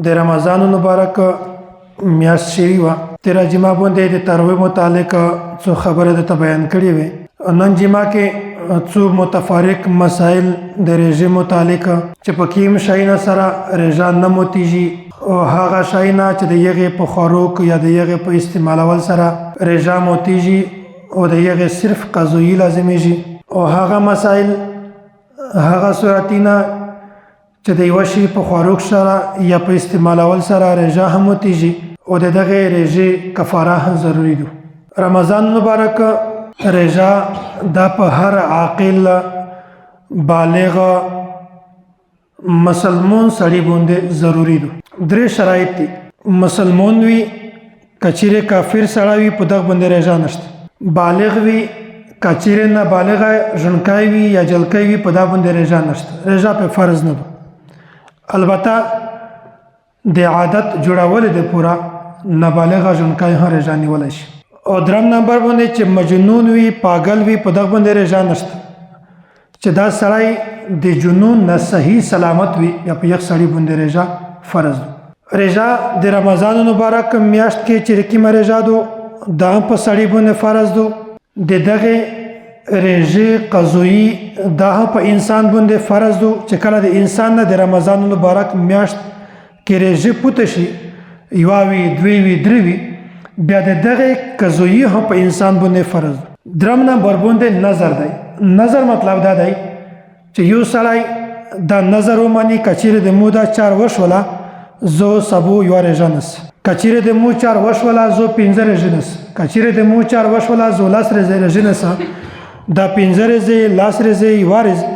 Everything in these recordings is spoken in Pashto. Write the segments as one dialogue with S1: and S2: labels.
S1: د رمضان مبارک میاشت شوی وه. تېره جمعه باندې د تراویح متعلق څو خبرې درته بیان کړې وې. نن جمعه کې څو متفارق مسایل د روژې متعلق چې په کوم شیانو سره روژه نه ماتېږي او هغه شیانو چې د هغې په خوراک یا د هغې په استعمالول سره روژه ماتېږي او د هغې صرف قضایي لازمیږي، او هغه مسایل هغه صورتونه چې د یوه شي په خوراک سره یا په استعمالول سره روژه هم ماتېږي او د دغې روژې کفاره هم ضروري ده. رمضان مبارک روژه دا په هر عاقل بالغ مسلمان سړي باندې ضروري ده. درې شرایط دي. مسلمان وي، که چیرې کافر سړی وي په دغه باندې روژه نشته. بالغ وي، که چیرې نابالغه ژڼکی وي یا جلکی وي په دغه باندې روژه نشته. روژه پې فرض نه ده. البته د عادت جوړولو دپاره نابالغه ژڼکی هم روژه نیولی شي. او درېم نمبر باندې چې مجنون وي، پاگل وي په دغه باندې روژه نشته. چې دا سړی د جنون نه صحیح سلامت وي یا په یک سړي باندې روژه فرض ده. روژه د رمضان مبارک میاشت کې چې کومه روژه ده دا هم په سړي باندې فرض ده. د دغې روژې قضایي دا هم په انسان باندې فرض ده چې کله د انسان نه د رمضان مبارک میاشت کې روژې پوته شي، یوه وي، دوې وي، درې وي، بیا د دغې قضایي هم په انسان باندې فرض ده. درېم نمبر باندې نظر دی. نظر مطلب دا دی چې یو سړی دا نظر ومني که چیرې د مو دا چار وشوله زه سبو یوه روژه نیسم، که چیرې د مو چار وشوله زه 5 روژې نیسم، که چیرې د مو چار وشوله زه 10 روژې نیسم. دا 5 روژې، 10 روژې، یوه روژه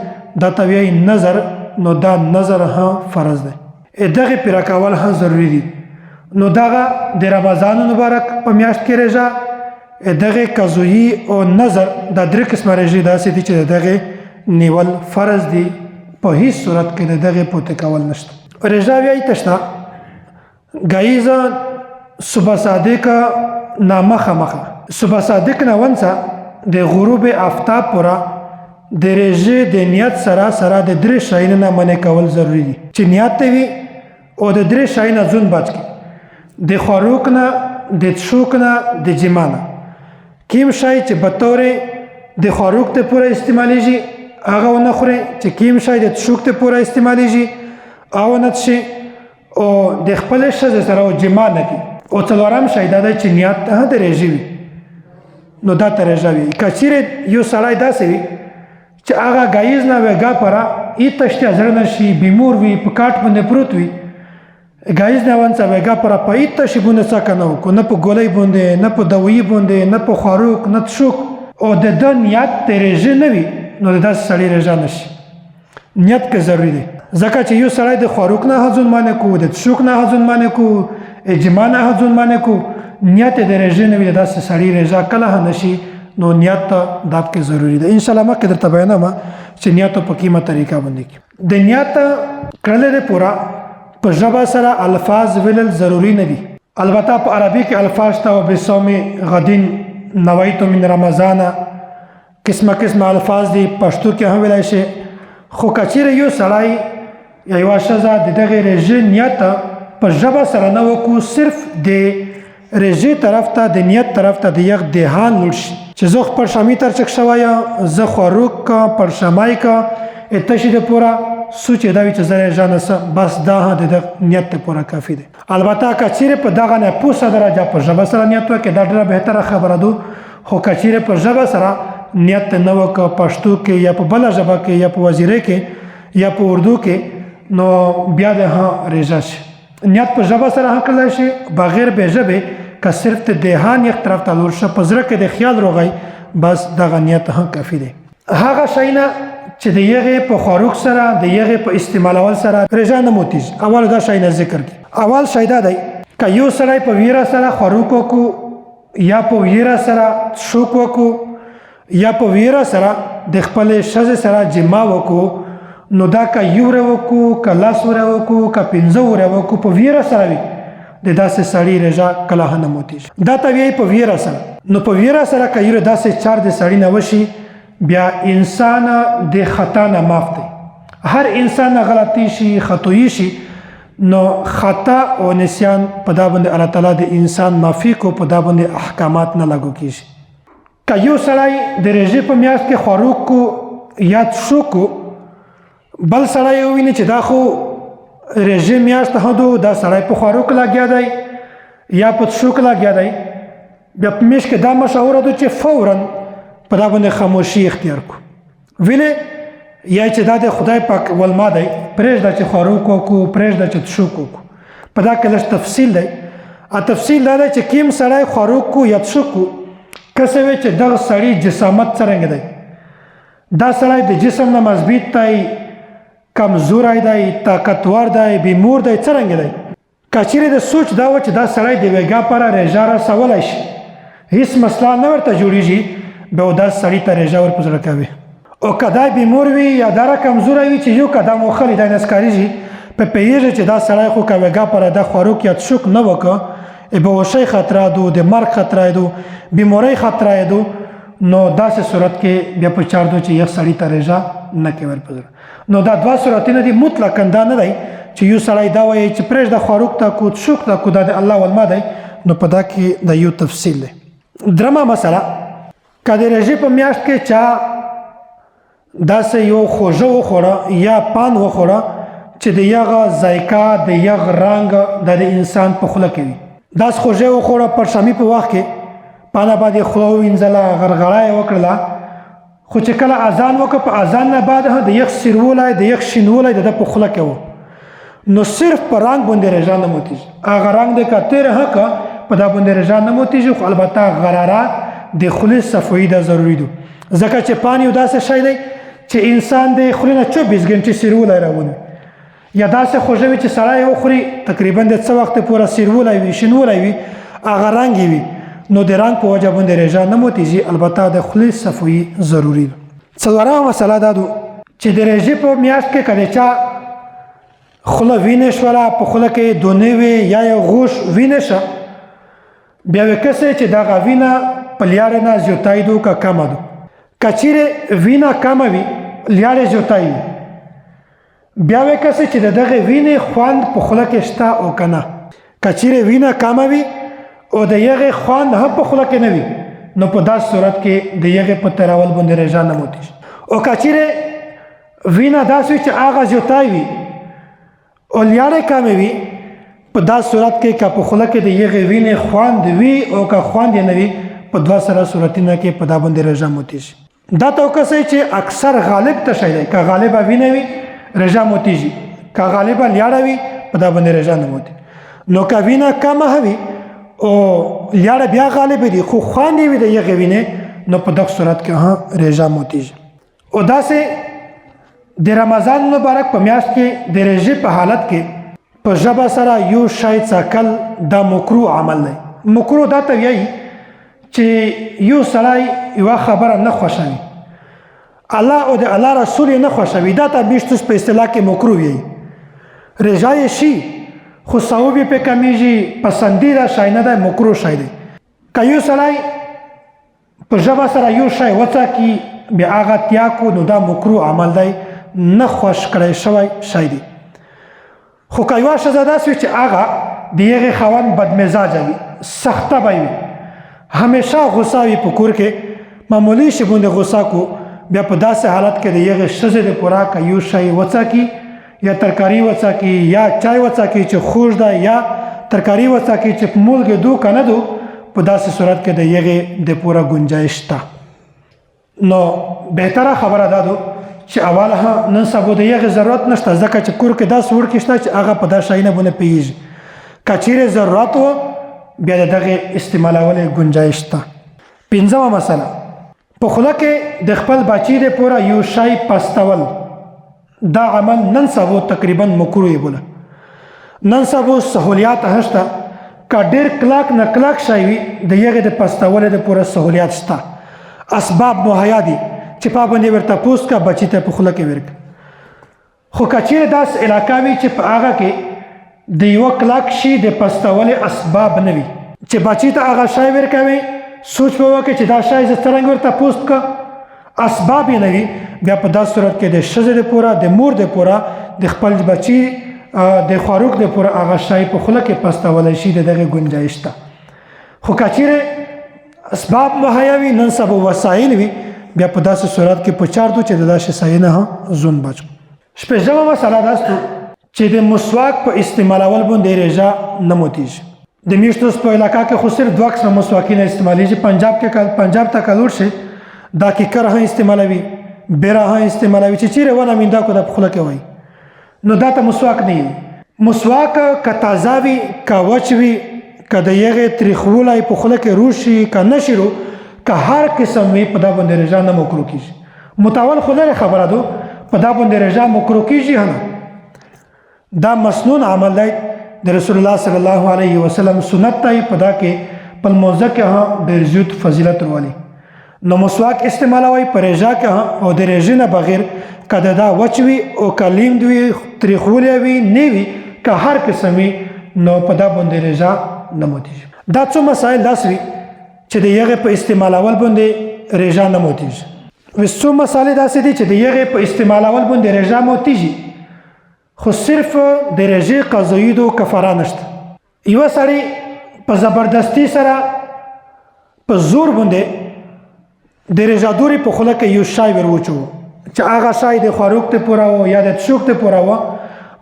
S1: دا ته وایي نظر. نو دا نظر هم فرض دی. دغې پوره کول هم ضروري دي. نو دغه د رمضان مبارک په میاشت کې روژه، دغې قضایي او نظر دا 3 قسمه روژې داسې دي چې د دغې نیول فرض دي. په هیڅ صورت کې د دغې پوته کول نشته. روژه بیا یې شته ګایز صبح صادق نه مخه صبح صادق نه ونڅه د غروب آفتاب پوره د روژې د نیت سره د 3 شیانو نه منع کول ضروري دي. چې نیت ته وي او د 3 شیانو نه ځون بچ کړي: د خوراک نه، د څښاک نه، د جما نه. کوم شی چې به طور د خوراک ته پوره استعمالیږي هغه ونه خورئ، چې کوم شی د څښاک ته پوره استعمالیږي هغه ونه څښئ، او د خپلې ښځې سره او جما نه کړي. او څلورم شی دا دی چې نیت ته د روژې وي، نو دا ته روژه وي. که چیرې یو سړی داسې وي چې هغه ګایز نه ویګا پره هېڅ اشتیا زړه نه شي، بیمور وي، په کاټ باندې پروت وي، ګایز نه ونڅه ویګا پره په هېڅ شي باندې څکه نه وکړو، نه په ګولۍ باندې، نه په دوایي باندې، نه په خوراک، نه څښاک، او د ده نیت د روژې نه وي، نو د داسې سړي روژه نه شي. نیت کې ضروري دی. ځکه چې یو سړی د خوراک نه هځون منع کو، د څښاک نه هځون منع کو، جما نه هځون منع کو، نیت د روژې نه وي، د داسې سړي روژه کله هم نه شي. نو نیت دا پکې ضروري ده. انشاءالله مخکې درته بیانوم چې نیت په کومه طریقه باندې کړي. د نیت کړلو دپاره په ژبه سره الفاظ ویلل ضروري نه دي. البته په عربي کې الفاظ ته وبصوم غد نویت من رمضان قسمه قسمه الفاظ دي، پښتو کې هم ویلی شي. خو که چیرې یو سړی یا یوه ښځه د دغې روژې نیت په ژبه سره نه وکړو، صرف د روژې طرف ته، د نیت طرف ته د یک دهان لوړ شي چې زه خپل شامي ترچک شوی یم، زه خوراک کا پرشمای کا تشي دپاره سوچ دا وي چې زه روژه نیسم، بس دا هم د دغه نیت دپاره کافي دی. البته که چیرې په دغه ناپوسه درجه په ژبه سره نیت وکړې دا ډېره بهتره خبره ده. خو که چیرې په ژبه سره نیت نه وکړه، پښتو کې یا په بله ژبه کې یا په وزیرۍ کې یا په اردو کې، نو بیا د هم روژه شي. نیت په ژبه سره هم کړلی شي بغیر بې ژبې. که صرف د دهان یک طرف ته لوړ شه، په زړه کې د خیال روغی، بس دغه نیت هم کافي دی. هغه شیونه چې د هغې په خوراک سره، د هغې په استعمالول سره روژه نه ماتېږي. اول دا شیونه ذکر کړي. اول شی دا دی که یو سړی په ویره سره خوراک وکړو، یا په ویره سره څښاک وکړو، یا په ویره سره د خپلې ښځې سره جما وکړو، نو دا که یو وره وکړو، که 10 وره وکړو، که 15 وره وکړو، په ویره سره وي، د داسې سړي روژه کله هم نه ماتېږي. دا ته وایي په ویره سره. نو په ویره سره که یو داسې چار د سړي نه وشي، بیا انسان د خطا نه معاف دی. هر انسان غلطی شي، خطایی شي، نو خطا او نسیان په دا باندې الله تعالی د انسان معافي کو په دا باندې احکامات نه لاګو کیږي که یو سړی د روژې په میاشت کې خوراک کو یا څښو کو بل سړی وویني چې دا خو روژې میاشت هدو دا سړی په خوراک لګیا دی یا په څښو کې لګیا دی بیا په میاشت کې دا مشوره ده چې فوراً په دا باندې خاموشي اختیار کو ولې یا چې دا د خدای پاک ولما دی پرېږده چې خوراک وکړو پرېږده چې څښوک وکړو په دا کې لږ تفصیل دی تفصیل دا دی چې کوم سړی خوراک کو یا څښوک کو کسې وی چې دغه سړي جسامت څرنګه دی دا سړی د جسم نه مضبوط دی کمزوری دی طاقتور دی بیمور دی څرنګه دی که چیرې د سوچ دا و چې دا سړی د ویګا پاره روژه رسولی شي هیڅ مسله نه ورته جوړیږي بیا و دا سړي ته روژه ور په زړه کوي او که دا بیمور وي یا دا را کمزوری وي چې یو قدم وخلي دا نسکاریږي په پوهېږي چې دا سړی خو که ویګا پاره دا خوراک یا څښوک نه وکړه بهوشۍ خطره دو د مرګ خطره دو بیمارۍ خطره دو نو داسې صورت کې بیا په چار دو چې یو سړي ته روژه نه کوي ور په زړه نو دا دوه صورتونه دي مطلقاً دا نه دی چې یو سړی دا وایي چې پرېږده خوراک ته کو څښوک ته کو دا د الله ولما دی نو په دا کې د یو تفصیل دی درېمه مسله که د روژې په میاشت کې چا داسې یو خوږه وخوړه یا پان وخوړه چې د یغه ذایقه د یغ رنګ د انسان په خوله کې وي داسې خوږه وخوړه پر شامي په وخت کې پانه باندې خوله ووینځله غرغړه یې وکړله خو چې کله اذان وکړه په اذان نه بعد د یخ سیرولی د یخ شینولی د ده په خوله کې و نو صرف په رنګ باندې روژه نه ماتېږي هغه رنګ دی که تېره هکه په دا باندې روژه نه ماتېږي خو البته غراره د خولې صفایي ده ضروري ده ځکه چې پان یو داسې شی دی چې انسان د خولې نه 24 ګنټې سیرولی راولي یا داسې خوږه وي چې سړی وخوري تقریبا د څه وخت پوره سیرولی وي شینولی وي هغه رنګ وي نو د رنګ په وجه باندې روژه نه ماتېږي البته د خولې صفایي ضروري ده څلورمه مسله دا ده چې د روژې په میاشت کې که د چا خوله وینې شوله په خوله کې دونې وي یا یو غوښ وینې شه بیا وی کسې چې دغه وینه په لیاړې نه زیاتای دو که کمه ده که چیرې وینه کمه وي لیاړې زیاتای وي بیا وی کسې چې د دغې وینې خوند په خوله کې شته او که نه که چیرې وینه کمه وي او د یغې خوند هم په خوله کې نه وي نو په داسې صورت کې د یغې په تیرول باندې روژه نه ماتېږي او که چیرې وینه داسې وي چې هغه زیاتای وي او لیاړې کمې وي په داسې صورت کې که په خوله کې د یغې وینې خوند وي او که خوند یې نه وي په دوه سره صورتونه کې په دا باندې روژه ماتېږي دا ته وکسئ چې اکثر غالب ته شی دی که غالبه وینه وي روژه ماتېږي که غالبه لیاړه وي په دا باندې روژه نه ماتېږي نو که وینه کمه وي او لیاړه بیا غالبه دي خو خوند یې وي د یغې وینې نو په دغه صورت کې هم روژه ماتېږي او داسې د رمضان مبارک په میاشت کې د روژې په حالت کې په ژبه سره یو شی څکل دا مکروه عمل دی مکروه دا ته وایي چې یو سړی یوه خبره نه خوښوي الله او د الله رسول یې نه خوښوي دا ته بیشتوس په اصطلاح کې مکروه وایي روژه یې شي خو ثواب یې پرې کمیږي پسندیده شی نه دی مکروه شی دی که یو سړی په ژبه سره یو شی وڅکي بیا هغه تیاکو نو دا مکروه عمل دی نه خوښ کړی شوی شی دی خو که یوه ښځه داسې وي چې هغه د هغې خاوند بدمزاجه وي سخته به وي همیشه غصه وي په کور کې معمولي شي باندې غصه کو بیا په داسې حالت کې د هغې ښځې دپاره که یو شی وڅکي یا ترکاري وڅکي یا چای وڅکي چې خوږ ده یا ترکاري وڅکي چې په ملګې دو که نه دو په داسې صورت کې د هغې دپاره گنجایش شته نو بهتره خبره دا ده چې اوله هم نن سبا د هغې ضرورت نشته ځکه چې کور کې داسې وړکي شته چې هغه په دا شیونه باندې پوهېږي که چیرې ضرورت و بیا د دغې استعمالولې گنجایش شته پنځمه مسله په خوله کې د خپل بچي دپاره یو شی پستول دا عمل نن سبا تقریبا مکروه یې بوله نن سبا سهولیات هم شته که ډېر کلک نه کلک شی وي د هغې د پستولې دپاره سهولیات شته اسباب مهیا دي چې په باندې ورته پوست کا بچی ته په خوله کې ورک خو که چیرې داسې علاقه وي چې په هغه کې د یوه کلک شي د پستولې اسباب نه وي چې بچی ته هغه شی ورکوي سوچ به وکړي چې دا شی زه څرنګه ورته پوست کا اسباب یې نه وي بیا په داسې صورت کې د ښځې دپاره د مور دپاره د خپل بچي د خوراک د پوره هغه شی په خوله کې پستولی شي د دغې گنجایش ته. خو که چیرې اسباب مهیا وي، نن سبا وسایل وي، بیا په داسې صورت کې پکار دو چې د داسې شی نه ځون بچ. شپږمه مسله دا ستو چې د مسواک په استعمالول باندې رژه نه ماتېږي. د میشتوس په علاقه کې خو صرف 2 قسمه مسواکونه استعمالیږي. پنجاب ته که لوړ شي دا کیکر هم استعمالوي، بیره هم استعمالوي، چې چیرې ونه میندا کو د خوله کې وایي نو دا ته مسواک نه وي. مسواک که تازه وي، که وچ وي، که د یغې تریخولی په خوله کې روشي، که نشي رو، که هر قسم وي، په دا باندې رژه نه مکروه کېږي. متول خو لرې خبره ده، په دا باندې رژه مکروه کېږي هم. دا مسنون عمل دی د رسول الله صلی الله علیه وسلم سنت دی، په دا کې په لمونځه کې هم ډېر زیات فضیلت ورولي. نو مسواک استعمالوئ په رژه کې هم، او د رژې نه بغیر که دا وچ وي او که لیمد وي، تریخولی وي، نه وي، که هر قسم وي، نو په دا باندې رژه نه ماتېږي. دا څو مسایل داسې وي چې د یغې په استعمالول باندې رژه نه ماتېږي. څو مسالې داسې دي چې د یغې په استعمالول باندې رژه ماتېږي، خو صرف د رژې قضایي دو کفاره نشته. یوه سړی په زبردستي سره په زور باندې د رژه دورې په خوله کې یو شی ور وچوو چې هغه شی د خوراک ته پوره و یا د څښاک ته پوره و،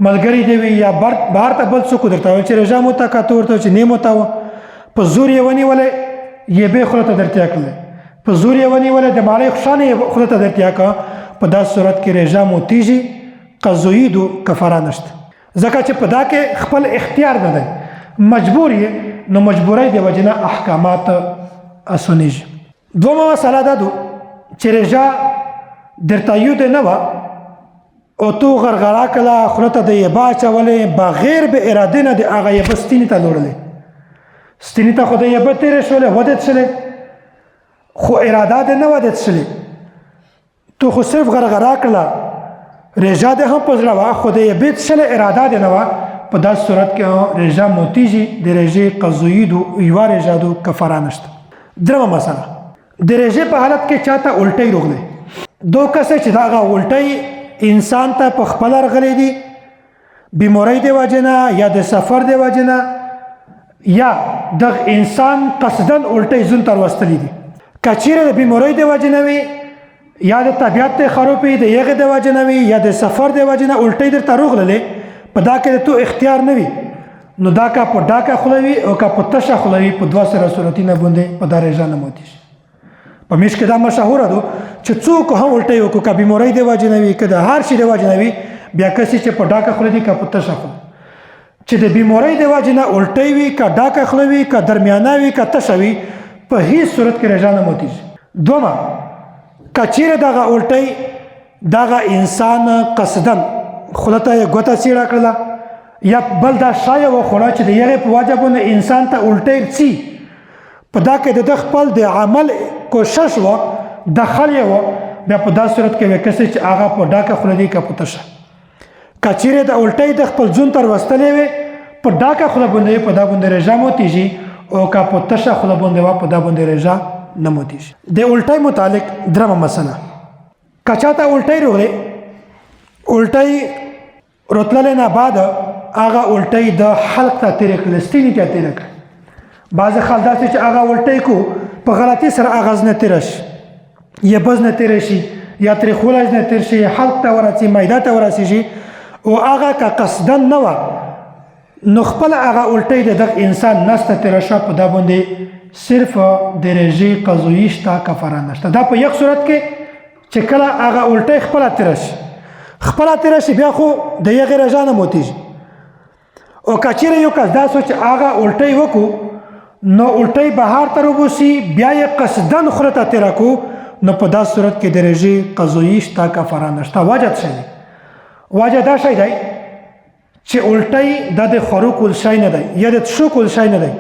S1: ملګری دی وي یا بهر ته بل څوک درته وایي چې رژه مو ته که ته ورته چې نه مو ته وه، په زور یې ونیولی یې بې خوله ته درتیا کړلی، په زور یې ونیولی د مالۍ خوشانه یې خوله ته درتیا کړه، په داسې صورت کې رژه ماتېږي، قضایي دو کفاره نشته. ځکه چې په دا کې خپل اختیار نه دی، مجبور یې، نو مجبورۍ د وجې نه احکامات اسانېږي. دومه مسله دا ده چې رژه درته یوده نه وه او تو غرغره کړله، خوله ته د یبه اچولې، بغیر به ارادې نه د هغه یبه ستینې ته لوړلې. ستینې ته خو د یبه تېرې شولې، ودې څښلې، خو اراده دې نه وه دې څښلې، تو خو صرف غرغره کړله، رژه دې هم په زړه وه، خو د یبې څښلې اراده دې نه وه، په داسې صورت کې رژه ماتېږي، د رژې قضایي دو یوه رژه دو کفاره نشته. درېمه مسله، د رژې په حالت کې چاته الټۍ روغلی، دو کسه چې دا هغه الټۍ انسان ته په خپله راغلی دي، بیمارۍ د وجې نه یا د سفر د وجې نه، یا دغه انسان قصدن الټۍ ځون ته راوستلی دي. که چیرې د بیمارۍ د وجې نه وي، یا د طبیعت د خرابۍ د یغې د وجې نه وي، یا د سفر د وجې نه الټۍ درته روغللې، په دا کې د تو اختیار نه وي، نو دا که په ډاکه خوله وي او که په تشه خوله وي، په دوه سره صورتونه باندې په دا رژه نه ماتېږي. په میش کې دا مشهوره ده چې څوک هم الټۍ وکړو، که بیمارۍ د وجې نه وي، که د هر شي د وجې نه وي، بیا کسې چې په ډاکه خوله دي که په تشه خوله، چې د بیمارۍ د وجې نه الټۍ وي، که ډاکه خوله وي، که درمیانه وي، که تشه وي، په هیڅ صورت کې رژه نه ماتېږي. دومه که چیرې دغه الټۍ دغه انسان قصدن خوله ته یې ګوته څیړه کړله، یا بل دا شی یې وخوړه چې د هغې په وجه باندې انسان ته الټۍ ځي، په دا کې د ده خپل د عمل کوشش وه، دخل یې وه، بیا په دا صورت کې وی کسې چې هغه په ډاکه خوله دي که په تشه. که چیرې د الټۍ د خپل ځون ته راوستلې وې، په ډاکه خوله باندې په دا باندې رژه ماتېږي، او که په تشه خوله باندې وه، په دا باندې رژه نه ماتېږي. د الټۍ متعلق درېمه مسله، که چاته الټۍ روغلې، الټۍ راتللې نه بعد هغه الټۍ د حلق ته تېرې کړلې، ستینې ته تېره کړه. بعضې خلک داسې چې هغه الټۍ کو په غلطي سره اغاز نه تېره شي، یا بز نه تېره شي، یا تریخولی نه تېر شي، حلق ته ورسي، معده ته ورسېږي، او هغه که قصدن نه وه، نو خپله هغه الټۍ د دغه انسان نس ته تېره شوه، په دا باندې صرف د رژې قضایي شته، کفاره نشته. دا په یک صورت کې چې کله هغه الټۍ خپله تېره شي، خپله تېره شي، بیا خو د یغې رژه نه ماتېږي. او که چیرې یو کس داسې و چې هغه الټۍ وکړو، نو الټۍ بهر ته راوباسي، بیا یې قصدن خوله ته تېره کړو، نو په داسې صورت کې د رژې قضایي شته، کفاره نشته. وجه څه دی؟ وجه دا شی دی چې الټۍ دا د خوراک ول شی نه دی، یا د څښاک ول شی نه دی،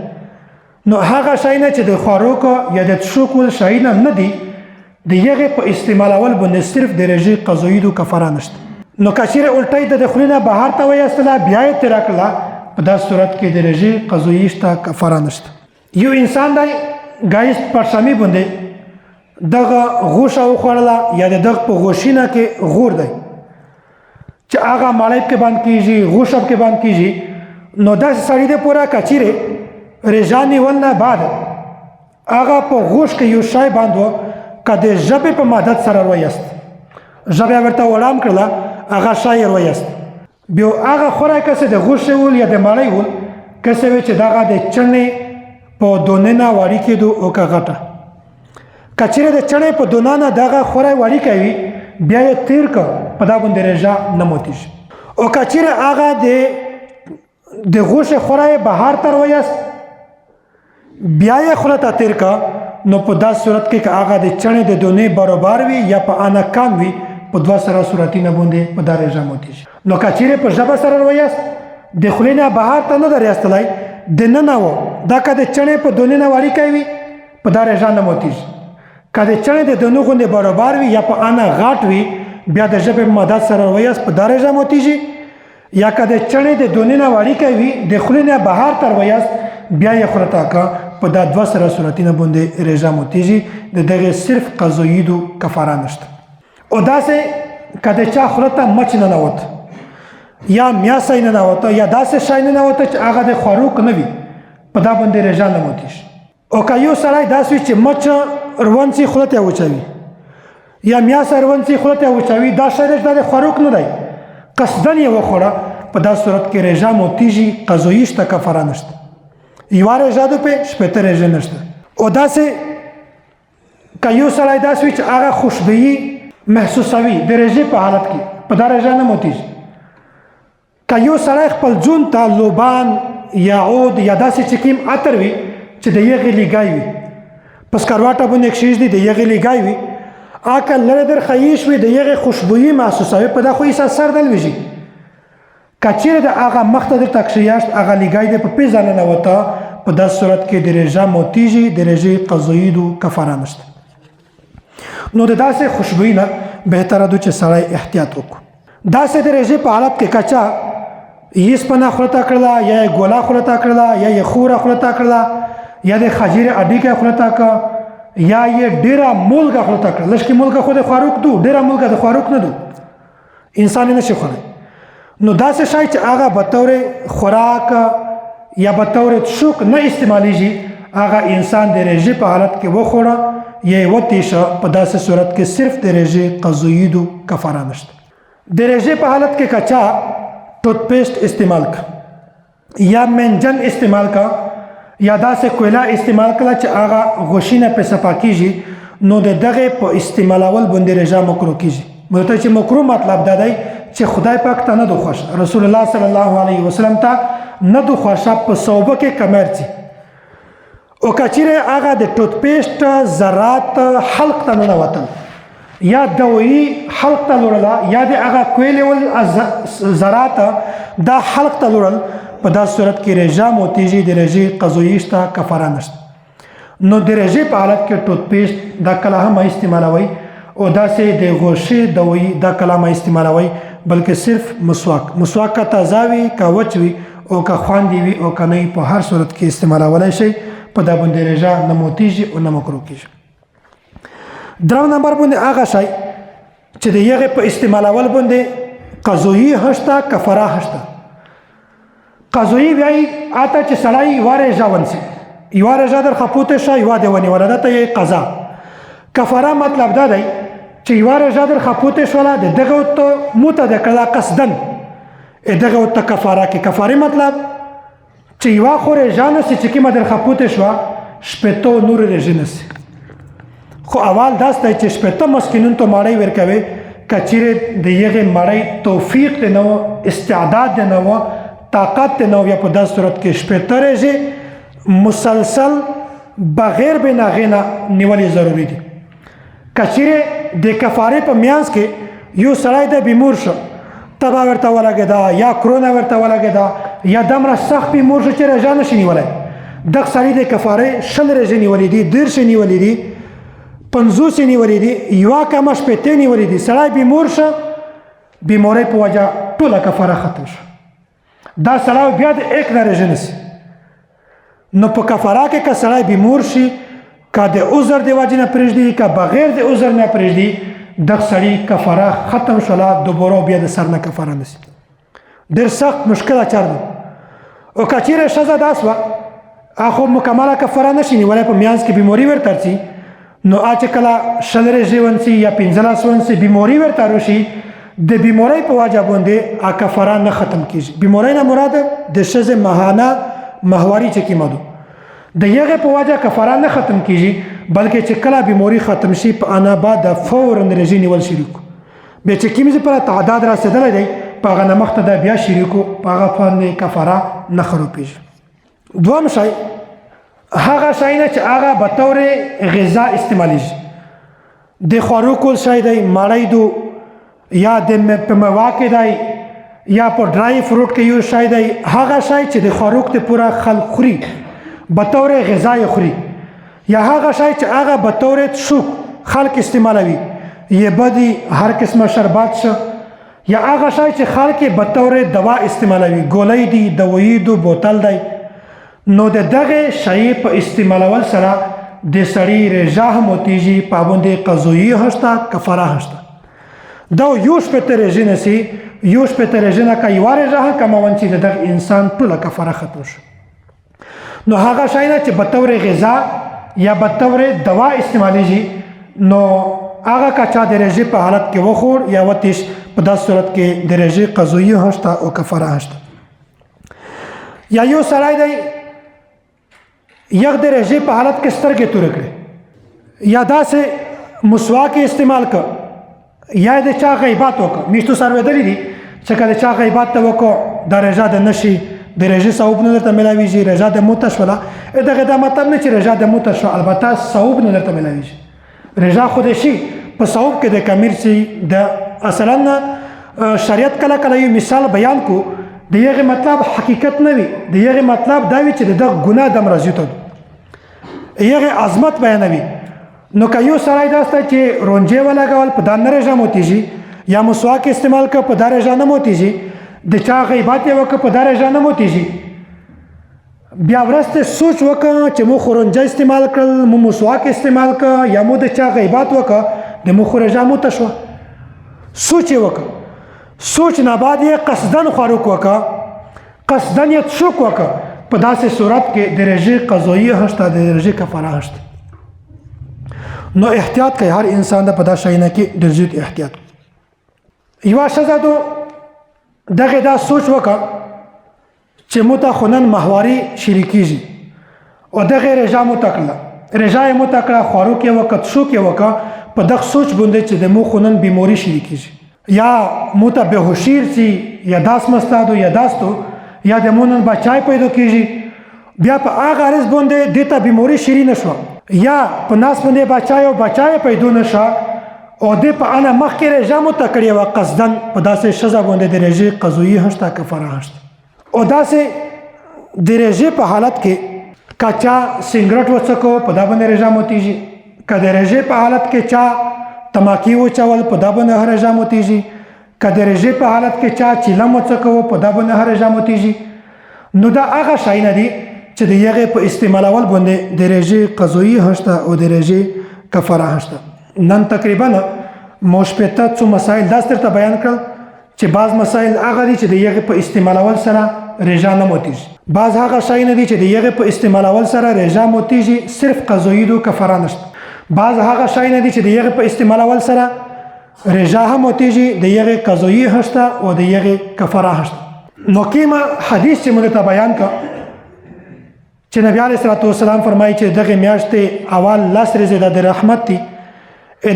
S1: نو هغه شی نه چې د خوراک یا د څښاک ول شی نه دی، د یغې په استعمالول باندې صرف د رژې قضایي دو کفاره نشته. نو که چیرې الټۍ د خولې نه بهر ته وایستله، بیا یې تېره کړله، په داسې صورت کې د رژې قضایي شته، کفاره نشته. یو انسان دی ګایز پرشامي باندې دغه غوښه وخوړله، یا د دغه په غوښینه کې غور دی، چې هغه مړی پکې باندې کېږي غوښه پکې باندې کېږي نو داسې سړي دی پوره که چیرې رژا نیول نه بعد هغه په غوښ کې یو شی باندې و که د ژبې په مدد سره رویست ژبه ورته وړام کړله هغه شی یې رویست بیا هغه خوری کسې د غوښې ول یا د مړی ول کسې وی چې دغه د چڼې په دونه نه وړي کېدو او که غټه که چیرې د چڼې په دونه نه دغه خوری وړي کوي بیا یې تیر که په دا باندې رژا نه ماتېږي او که چیرې هغه د غوښې خوری بهر ته رویست بیا یې خوله ته تیر که نو په دا صورت کې که هغه د چڼې د دونې برابر وي یا په آنه کم وي په دوه سره صورتونه باندې په دا رژا ماتېږي نو که چیرې په ژبه سره رویست د خولې نه بهر ته نه در ایستلی دننه و دا که د چڼې په دونې نه وړیکی وي په دا رژا نه ماتېږي که د چڼې د دونو غوندې برابر وي یا په آنه غټ وي بیا د ژبې په مدد سره رویست په دا رژا ماتېږي یا که د چڼې د دونې نه وړیکی وي د خولې نه بهر ته رویست بیا یې خوله ته که په دا دوه سره صورتونه باندې رژا ماتېږي د دغې صرف قضاییدو کفاره نشته او داسې که د چا خوله ته مچ ننوت یا میاسی ننوته یا داسې شی ننوته چې هغه د خوراک نه وي په دا باندې رژا نه ماتېږي او که یو سړی داسې وي چې مچ روانڅي خوله ته وچوي یا میاسی روانڅي خوله ته وچوي دا شی دا د خوراک نه دی قصدن یې وخوړه په دا صورت کې رژا ماتېږي قضایي شته کفاره نشته یوه رژا ده پې شپېته رژې نشته او داسې که یو سړی داسې وي چې هغه خوشبويي محسوسوي د رژې په حالت کې په دا رژا نه ماتېږي که یو سړی خپل ځون ته لوبان یا عود یا داسې چې کوم عطر وي چې د یغې لیګی وي په سکروټه باندې کښېږدي د یغې لیګی وي هغه که لرې در خیش وي د یغې خوشبويي محسوسوي په دا خو یې سر نه لویږي که چیرې د هغه مخ ته درته کښېیاست هغه لیګی دی په پېزه ننوته په داسې صورت کې د رژا ماتېږي د رژې قضاییدو کفاره نشته نو د داسې خوشبويي نه بهتره ده چې سړی احتیاط وکړو داسې د رژې په حالت کې که چا یسپنه خوله ته کړله یا یې ګوله خوله ته کړله یا یې خوره خوله ته کړله یا د خجیرې اډیکه خوله ته کړه یا یې ډېره مولګه خوله ته کړه لږکې مولګه خو د خوراک دو ډېره مولګه د خوراک نه دو انسان یې نشي خوړی نو داسې شی چې هغه به طور خوراک یا به طور شوک نه استعمالیږي هغه انسان د رژې په حالت کې وخوړه یا یې وتیشه په داسې صورت کې صرف د رژې قضاییدو کفاره نشته د رژې په حالت کې که چا ټوت پیسټ استعمال کا یا منجن استعمال کا یا داسې کویله استعمال کړه چې هغه غوښینه پې صفا کېږي نو د دغې په استعمالول باندې رژا مکروه کېږي مطلب چې مکروه مطلب دا دی چې خدای پاک ته نه دو خوښ رسول الله صلی الله علیه وسلم ته نه دو خوښه په صوبه کې کمرڅي او که چیرې هغه د ټوت پیسټ ذرات حلق ته ننوتل یا دوایي حلق ته لوړله یا د هغه کویلې ول ذرات دا حلق ته لوړل په دا صورت کې رژا ماتېږي د رژې قضایي شته کفاره نشته نو د رژې په حالت کې ټوت پیسټ دا کله هم استعمالوئ او داسې د غوښې دوایي دا کله هم استعمالوئ بلکې صرف مسواک که تازه وي که وچ وي او که خواندې وي او که نه په هر صورت کې استعمالولی شئ په دا باندې رژا نه ماتېږي او نه مکروه کېږي درېم نمبر باندې هغه شی چې د هغې په استعمالول باندې قضایي هم شته کفاره هم شته قضایي وایي هته چې سړی یوه رژا ونیسي یوه رژا در خپوته شه یوه دې ونیوله ده ته یې قضا کفاره مطلب دا دی چې یوه رژا در خپوته شوله د دغه ورته موته د کړله قصدن دغه ورته کفاره کې کفارې مطلب چې یوه خو رژا نسي چې کومه در خپوته شوه شپېته نورې رژې نسي خو اول داس دی چې شپېته مسکینونو ته مړۍ ورکوي که چیرې د هغې مړۍ توفیق دی نه و استعداد دی نه و طاقت دی نه و یا په داسې صورت کې شپېته رژې مسلسل بغیر بې هغې نه نیول ضروري دي که چیرې د کفارې په میانځ کې یو سړی دی بیمور شو تبه ورته ولګېده یا کرونا ورته ولګېده یا دومره سخت بیمور شو چې رژا نشي نیولی دغه سړي د کفارې 20 رژې نیولې دي 30 نیولې دي 50 نیولې دي یوه کمه 80 نیولې دي سړی بیمور شه بیمارۍ په وجه ټوله کفاره ختم شو دا سړی بیا د 1 نه رژې نیسي نو په کفاره کې که سړی بیمور شي که د عذر د وجې نه پرېږدي که بغیر د عذر نه پرېږدي دغه سړي کفاره ختم شوله دوباره بیا د سر نه کفاره نسی ډېر سخت مشکله چار دی او که چیرې ښځه داس وه خو مکمله کفاره نشي نیولی په میانځ کې بیماري ورته رسي نو چې کله 15 ورځې ونسي یا 15 ونسي بیماري ورته راشي د بیمارۍ په وجه باندې کفاره نه ختم کیږي بیمارۍ نه مراد د ښځې ماهانه ماهواري چې کومه ده د هغې په وجه کفاره نه ختم کیږي بلکې چې کله بیماري ختم شي په انا بعد فورا روژې نیول شروع کړو بیا چې کوم ځای پورې تعداد رسېدلی دی په هغه نه مخته دا بیا شروع کړو په هغه باندې کفاره نه خروپېږي دوم شی هغه شی نه چې هغه به طور غذا استعمالیږي د خوړو کول شی دی مړی دو یا په میوه کې دی یا په ډرای فروټ کې یو شی دی هغه شی چې د خوراک ته پوره خلک خوري به طور غذا یې خوري یا هغه شی چې هغه به طور شوک خلک استعمالوي یې بدی هر قسمه شربات شو یا هغه شی چې خلک به طور دوا استعمالوي ګولۍ دي دوایي دو بوتل دی نو د دغه شی په استعمالول سره د سړي رژه هم وتیږي پابندي قضایي هشته کفاره هشته دا یو شپېته رژې نسی یو شپېته رژې نه که یوه رژه هم کمون چې د دغه انسان ټوله کفاره ختم شو نو هغه شی نه چې به طور غذا یا به طور دوا استعمالیږي نو هغه که چا د رژې په حالت کې وخور یا وتیش په داسې صورت کې د رژې قضایي هشته او کفاره هشته یا یو سړی دی یخ د رژې په حالت کې سترګې توره کړې یا داسې مسواک استعمال کړ یا د چا غیبات وکړه میشتو سروېدلي دي چې که د چا غیبات ته وکړو دا رژه د نشي د رژې ثواب نه درته میلاویږي رژه د موته شوله دغه دا مطلب نه چې رژه د موته شو البته ثواب نه درته میلاویږي رژه خو دې شي په ثواب کې د کمیر شي د اصلا شریعت کله کله یو مثال بیان کو د یغه مطلب حقیقت نه وي د یغه مطلب دا وي چې د ګناه د مرزي ته یغه عظمت بیانوي نو که یو سړی داسته چې رونجې ولګول په دا نه رژه موتیږي یا مسواک استعمال که په دا رژه نه موتیږي د چا غیبات یې وکړه په دا رژه نه موتیږي بیا وروسته سوچ وکړه چې مو خو رونجه استعمال کړل مو مسواک استعمال که یا مو د چا غیبات وکړه د مو خو رژه موته شوه سوچ یې وکړه سوچ نه بعد یې قصدن خوراک وکړه قصدن یې څوک وکړه په داسې صورت کې د رژې قضایي هشته د رژې کفاره هشته نو احتیاط کوي هر انسان د په دا شی نه کې ډېر زیات احتیاط یوه ښځه دو دغې دا سوچ وکړه چې موته خو نن ماهواري شروع کېږي او دغې رژه موته کړله رژه یې موته کړه خوراک یې وکړه څوک یې وکړه په دغه سوچ باندې چې د مو خو نن بیماري شروع کېږي یا موته بهوشي رسي یا داس مستادو یا داستو یا د مو نن بچای پیدا کېږي بیا په هغه عرض باندې دې ته بیماري شروع نه شوه یا په ناس باندې بچای پیدا نه شه او دې په انا مخکې رژه موته کړې وه قصدن په داسې ښځه باندې د رژې قضایي هشته کفاره هشته او داسې د رژې په حالت کې که چا سنګرټ وڅکو په دا باندې رژه موتیږي که د رژې په حالت کې چا تماکي وچول په دا باندې رژه موتیږي که د رژې په حالت کې چا چیلم وڅکو په دا باندې رژه موتیږي نو دا هغه شی نه دي چې د هغې په استعمالول باندې د رژې قضایي هشته او د رژې کفاره هشته نن تقریبا مو شپېته څو مسایل داسې درته بیان کړل چې بعض مسایل هغه دي چې د هغې په استعمالول سره رژه نه موتیږي بعض هغه شی نه دي چې د هغې په استعمالول سره رژه موتیږي صرف قضایي دو کفاره نشته بعض هغه شی نه دي چې د هغې په استعمالول سره رژه هم موتیږي د هغې قضایي هشته او د هغې کفاره هشته نو کومه حدیث چې موږ ته بیان کړ چې نبی علیه الصلاة والسلام فرمایي چې دغه میاشتې اول 10 ورځې د رحمت دي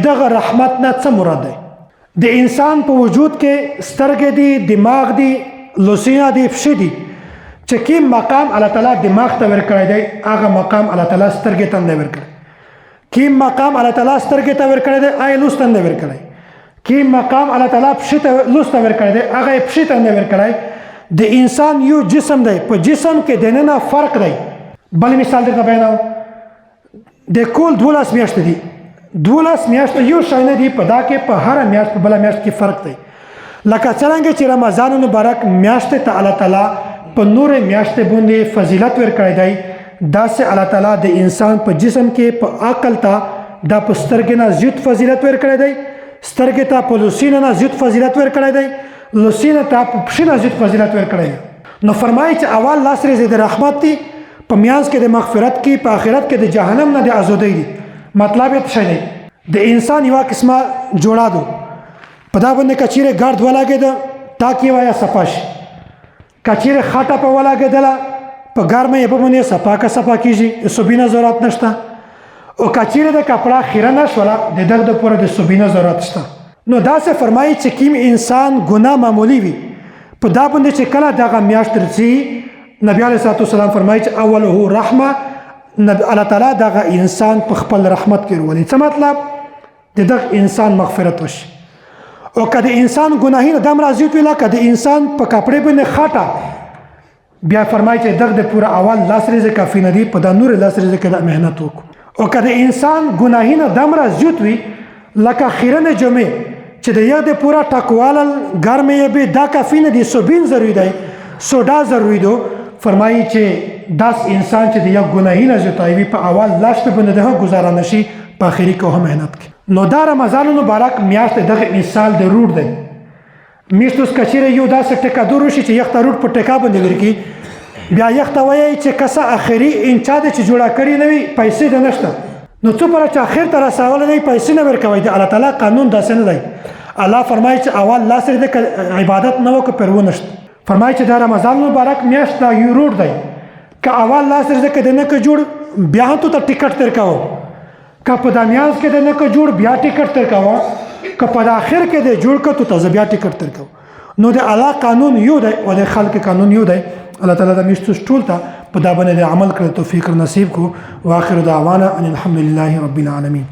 S1: دغه رحمت نه څه مراد دی د انسان په وجود کې سترګې دي دماغ دي لوسونه دي پښې دي چې کوم مقام الله تعالی دماغ ته ورکړی دی هغه مقام الله تعالی سترګې ته نه ورکړی کوم مقام الله تعالی سترګې ته ورکړی دی هغه لوس ته نه ورکړی کوم مقام الله تعالی پښې ته لوس ته ورکړی دی هغه پښې ته نه ورکړی د انسان یو جسم دی په جسم کې دننه فرق دی بل مثال درته بیانوم د کول 12 میاشتې دي 12 میاشتې یو شی نه دي په دا کې په هره میاشت په بله میاشت کې فرق دی لکه څرنګه چې رمضان مبارک میاشتې ته الله تعالی په نورې میاشتې باندې فضیلت ورکړی دی داسې الله تعالی د انسان په جسم کې په عقل ته دا په سترګې نه زیات فضیلت ورکړی دی سترګې ته په لوسینه نه زیات فضیلت ورکړی دی، لوسینه ته په پښې نه زیات فضیلت ورکړی دی. نو فرمایي چې اول لاس ریزې د رحمت دی، په میانځ کې د مغفرت کې، په آخرت کې د جهنم نه د ازادۍ دی. مطلب یې څه دی؟ د انسان یوه قسمه جوړه ده، په دا باندې که چیرې ګرد ولګېده ټاک یې وایه صفا شي، که چیرې خټه په ولګېدله په ګرمه یې په باندې صفا که صفا کېږي، د صوبې نه ضرورت نشته. او که چیرې د کپړه خیره نه شوله د دغه دپاره د صوبې نه ضرورت شته. نو داسې فرمایي چې کوم انسان ګناه معمولي وي په دا باندې چې کله دغه میاشت درځي، نبی علیه صلات وسلام فرمایي چې اوله رحمه، الله تعالی دغه انسان په خپل رحمت کې راولي. څه مطلب؟ د دغه انسان مغفرت وشي. او که د انسان ګناهي نه دومره زیات وي لکه د انسان په کپړې باندې خټه، بیا فرمایي چې دغه د پوره اول لاس ریزې کافي نه دي، په دا نور لاس ریزې کې د محنت وکړو. او که د انسان ګناهي نه دومره زیات وي لکه خیرن جمعې چې د یو د پوره ټاکواله ګرمې یې به دا کافي نه دي، صوبین ضروري دی، سوډا ضروري دو. فرمایي چې داس انسان چې د یو ګناهي نه زیاتوي وي په اول لاس په باندې دغه ګزاره نشي، په آخري کې هم محنت کوي. نو دا رمضان مبارک میاشت دغه مثال د روډ دی. میاشت اوس که چیرې یو داسې ټکه دور وشي چې یخ ته روډ په ټکا باندې ورکړي، بیا یخ ته وایي چې کسه آخري انچا دی چې جوړه کړې نه وي پیسې د نشته، نو څو پره چې آخر ته رسولی دی پیسې نه ورکوئ. د الله تعالی قانون داسې نه دی. الله فرمایي چې اول لاس دی که عبادت نه وکړه پر ونشته. فرمایي چې دا رمضان مبارک میاشت دا یو روډ دی، که اول لاس دی که د نه که جوړ بیا هم تو ته ټیکټ درکوه، که په دا میانځ کې د نه که جوړ بیا ټیکټ درکوه، که په د آخر کې د جوړ که تو ته زه بیا ټیکټ درکوه. نو د الله قانون یو دی او د خلق قانون یو دی. الله تعالی د میاشتو ټول ته په دا باندې عمل کړو توفیق نصیب کو. واخر دعوانا ان الحمد لله رب العالمین.